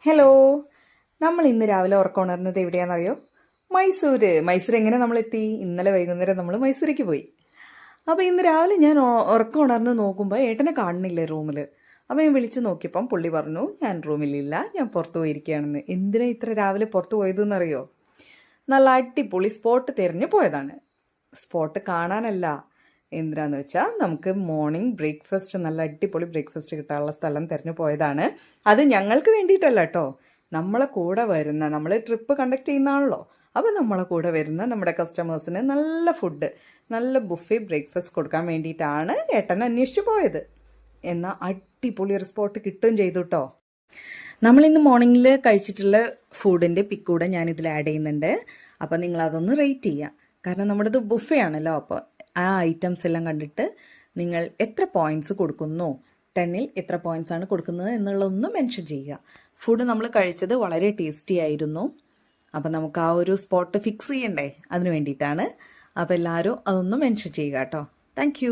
Hello, നമ്മൾ ഇന്ന് രാവിലെ ഉറക്കമുണർന്നത് എവിടെയാണെന്നറിയോ? മൈസൂർ എങ്ങനെ നമ്മളെത്തി? ഇന്നലെ വൈകുന്നേരം നമ്മൾ മൈസൂരേക്ക് പോയി. അപ്പോൾ ഇന്ന് രാവിലെ ഞാൻ ഉറക്കം ഉണർന്ന് നോക്കുമ്പോൾ ഏട്ടനെ കാണുന്നില്ലേ റൂമിൽ. അപ്പോൾ ഞാൻ വിളിച്ചു നോക്കിയപ്പം പുള്ളി പറഞ്ഞു, ഞാൻ റൂമിലില്ല, ഞാൻ പുറത്ത് പോയിരിക്കുകയാണെന്ന്. എന്തിനാ ഇത്ര രാവിലെ പുറത്ത് പോയതെന്നറിയോ? നല്ല അടിപൊളി സ്പോട്ട് തിരഞ്ഞു പോയതാണ്. സ്പോട്ട് കാണാനല്ല, എന്തിനാന്ന് വെച്ചാൽ നമുക്ക് മോർണിംഗ് ബ്രേക്ക്ഫാസ്റ്റ്, നല്ല അടിപൊളി ബ്രേക്ക്ഫാസ്റ്റ് കിട്ടാനുള്ള സ്ഥലം തിരഞ്ഞു പോയതാണ്. അത് ഞങ്ങൾക്ക് വേണ്ടിയിട്ടല്ല കേട്ടോ, നമ്മളെ കൂടെ വരുന്ന, നമ്മൾ ട്രിപ്പ് കണ്ടക്ട് ചെയ്യുന്നതാണല്ലോ, അപ്പോൾ നമ്മളെ കൂടെ വരുന്ന നമ്മുടെ കസ്റ്റമേഴ്സിന് നല്ല ഫുഡ്, നല്ല ബുഫേ ബ്രേക്ക്ഫാസ്റ്റ് കൊടുക്കാൻ വേണ്ടിയിട്ടാണ് ഏട്ടൻ അന്വേഷിച്ച് പോയത്. എന്നാൽ അടിപൊളി ഒരു സ്പോട്ട് കിട്ടുകയും ചെയ്തു കേട്ടോ. നമ്മളിന്ന് മോർണിംഗിൽ കഴിച്ചിട്ടുള്ള ഫുഡിൻ്റെ പിക്ക് കൂടെ ഞാനിതിൽ ആഡ് ചെയ്യുന്നുണ്ട്. അപ്പോൾ നിങ്ങളതൊന്ന് റേറ്റ് ചെയ്യുക. കാരണം നമ്മുടേത് ബുഫേ ആണല്ലോ, അപ്പോൾ ആ ഐറ്റംസ് എല്ലാം കണ്ടിട്ട് നിങ്ങൾ എത്ര പോയിൻറ്റ്സ് കൊടുക്കുന്നു, 10ൽ എത്ര പോയിൻറ്റ്സ് ആണ് കൊടുക്കുന്നത് എന്നുള്ളതൊന്ന് മെൻഷൻ ചെയ്യുക. ഫുഡ് നമ്മൾ കഴിച്ചത് വളരെ ടേസ്റ്റി ആയിരുന്നു. അപ്പം നമുക്ക് ആ ഒരു സ്പോട്ട് ഫിക്സ് ചെയ്യണ്ടേ, അതിന് വേണ്ടിയിട്ടാണ്. അപ്പോൾ എല്ലാവരും അതൊന്ന് മെൻഷൻ ചെയ്യുക കേട്ടോ. താങ്ക്